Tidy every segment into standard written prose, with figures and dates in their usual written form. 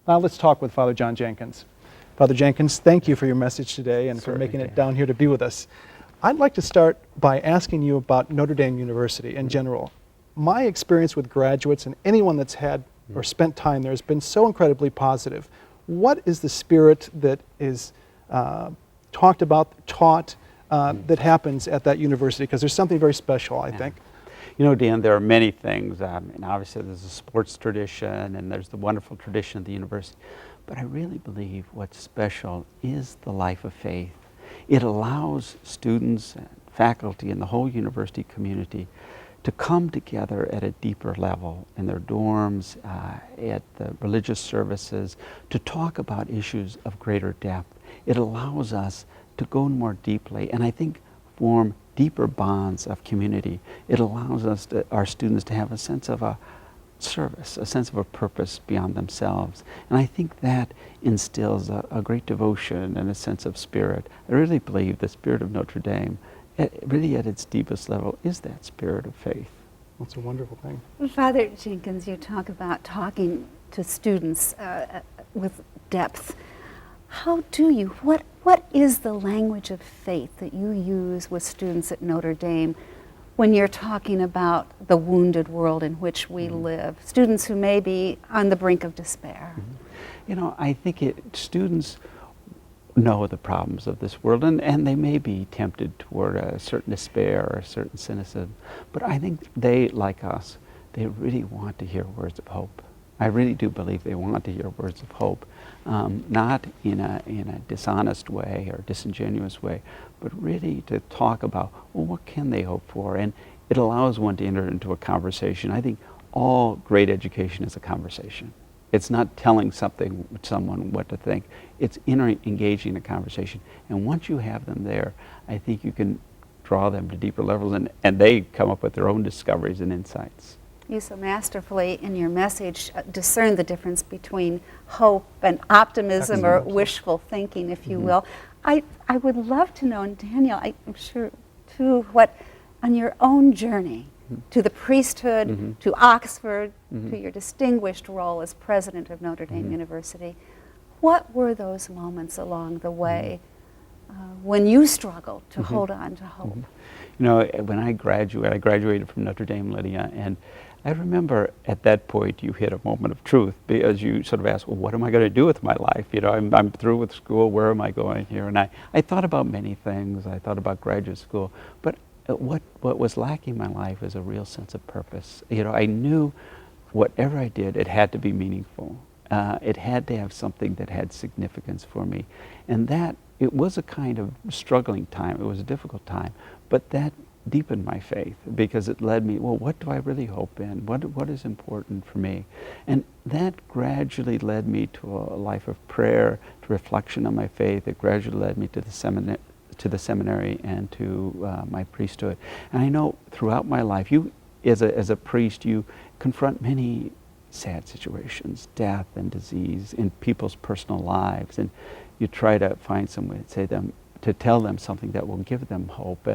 Now let's talk with Father John Jenkins. Father Jenkins, thank you for your message today and for making it down here to be with us. I'd like to start by asking you about Notre Dame University in general. My experience with graduates and anyone that's had or spent time there has been so incredibly positive. What is the spirit that is talked about, taught, that happens at that university? Because there's something very special, I think. You know, Dan, there are many things. And obviously there's a sports tradition and there's the wonderful tradition of the university. But I really believe what's special is the life of faith. It allows students and faculty and the whole university community to come together at a deeper level in their dorms, at the religious services, to talk about issues of greater depth. It allows us to go more deeply and I think form deeper bonds of community. It allows us, our students, to have a sense of a service, a sense of a purpose beyond themselves. And I think that instills a great devotion and a sense of spirit. I really believe the spirit of Notre Dame, really at its deepest level, is that spirit of faith. That's a wonderful thing. Father Jenkins, you talk about talking to students with depth. How do you, what is the language of faith that you use with students at Notre Dame when you're talking about the wounded world in which we live? Students who may be on the brink of despair. You know, I think students know the problems of this world and they may be tempted toward a certain despair or a certain cynicism, but I think they, like us, they really want to hear words of hope. I really do believe they want to hear words of hope, not in a dishonest way or disingenuous way, but really to talk about, well, what can they hope for? And it allows one to enter into a conversation. I think all great education is a conversation. It's not telling someone what to think. It's engaging in a conversation. And once you have them there, I think you can draw them to deeper levels and they come up with their own discoveries and insights. You so masterfully in your message discern the difference between hope and optimism or wishful thinking, if you will. I would love to know, and Daniel, I'm sure too, what on your own journey to the priesthood, to Oxford, to your distinguished role as president of Notre Dame University, what were those moments along the way when you struggled to hold on to hope? You know, when I graduated from Notre Dame, Lydia, and I remember at that point you hit a moment of truth because you sort of asked, well, what am I going to do with my life? You know, I'm through with school, where am I going here? And I thought about many things. I thought about graduate school, but what was lacking in my life is a real sense of purpose. You know, I knew whatever I did, it had to be meaningful. It had to have something that had significance for me. And that, it was a kind of struggling time. It was a difficult time, but that deepened my faith because it led me, well, what do I really hope in? What is important for me? And that gradually led me to a life of prayer, to reflection on my faith. It gradually led me to the seminary and to my priesthood. And I know throughout my life, you, as a priest, you confront many sad situations, death and disease in people's personal lives, and you try to find some way to tell them something that will give them hope.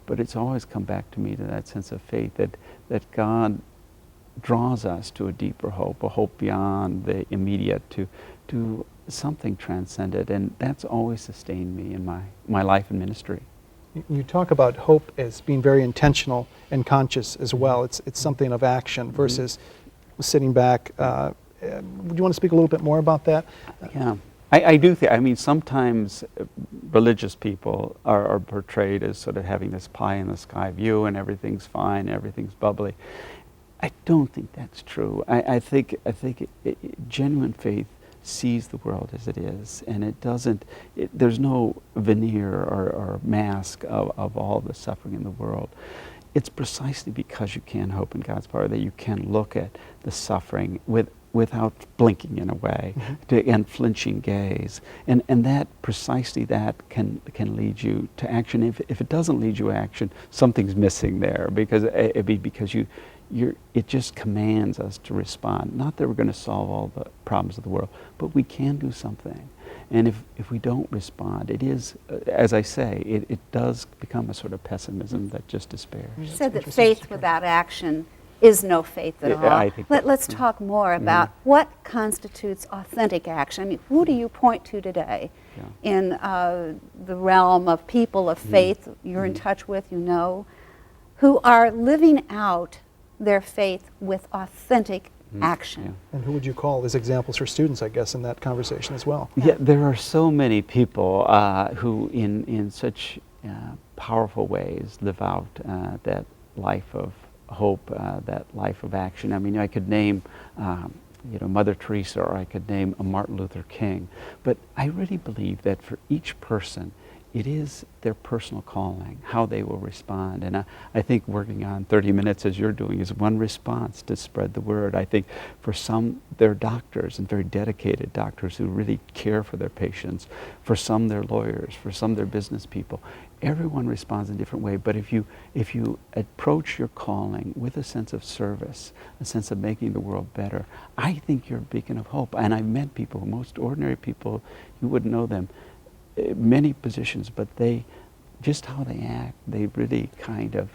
But it's always come back to me to that sense of faith that God draws us to a deeper hope, a hope beyond the immediate, to something transcendent, and that's always sustained me in my life and ministry. You talk about hope as being very intentional and conscious as well. It's something of action versus sitting back. Would you want to speak a little bit more about that? Yeah. I do think, I mean, sometimes religious people are portrayed as sort of having this pie in the sky view and everything's fine, everything's bubbly. I don't think that's true. I think genuine faith sees the world as it is, and it doesn't, there's no veneer or mask of all the suffering in the world. It's precisely because you can hope in God's power that you can look at the suffering without blinking in a way, to unflinching gaze, and that precisely that can lead you to action. If it doesn't lead you to action, something's missing there, because it just commands us to respond. Not that we're going to solve all the problems of the world, but we can do something. And if we don't respond, it is, as I say, it does become a sort of pessimism that just despair. You said that faith without action is no faith at Yeah, all. I think Let's talk more about what constitutes authentic action. I mean, who do you point to today in the realm of people of faith you're in touch with, you know, who are living out their faith with authentic action? And who would you call as examples for students, I guess, in that conversation as well? Yeah, there are so many people who in such powerful ways live out that life of hope, that life of action. I mean, I could name Mother Teresa, or I could name a Martin Luther King, but I really believe that for each person it is their personal calling, how they will respond. And I think working on 30 Minutes, as you're doing, is one response to spread the word. I think for some, they're doctors, and very dedicated doctors who really care for their patients. For some, they're lawyers. For some, they're business people. Everyone responds in a different way, but if you approach your calling with a sense of service, a sense of making the world better, I think you're a beacon of hope. And I've met people, most ordinary people, you wouldn't know them, many positions, but they, just how they act, they really kind of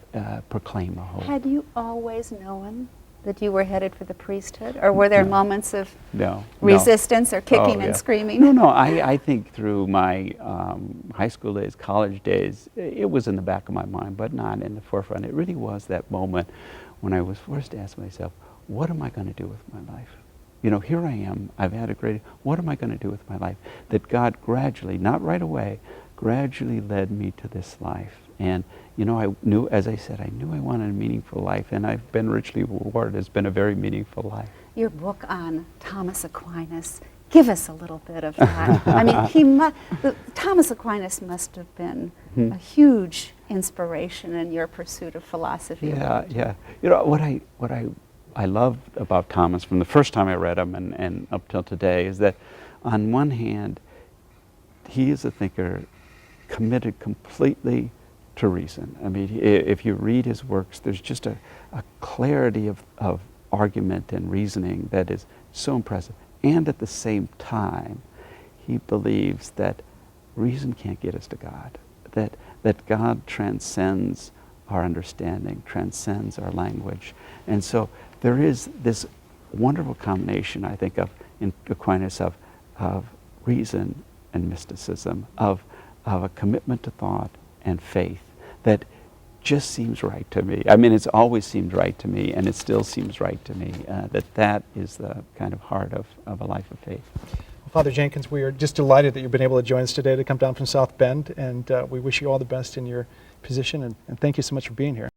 proclaim a hope. Had you always known that you were headed for the priesthood, or were there moments of resistance or kicking and screaming? No, I think through my high school days, college days, it was in the back of my mind, but not in the forefront. It really was that moment when I was forced to ask myself, what am I going to do with my life? You know, here I am, I've had a great, what am I going to do with my life? That God gradually, not right away, gradually led me to this life. And, you know, I knew, as I said, I knew I wanted a meaningful life, and I've been richly rewarded. It's been a very meaningful life. Your book on Thomas Aquinas, give us a little bit of that. I mean, Thomas Aquinas must have been a huge inspiration in your pursuit of philosophy. Yeah. You know, what I love about Thomas from the first time I read him and up till today is that on one hand, he is a thinker committed completely to reason. I mean, if you read his works, there's just a clarity of argument and reasoning that is so impressive. And at the same time, he believes that reason can't get us to God, that God transcends our understanding, transcends our language. And so there is this wonderful combination, I think, in Aquinas of reason and mysticism, of a commitment to thought and faith that just seems right to me. I mean, it's always seemed right to me, and it still seems right to me, that is the kind of heart of a life of faith. Well, Father Jenkins, we are just delighted that you've been able to join us today to come down from South Bend, and we wish you all the best in your position, and thank you so much for being here.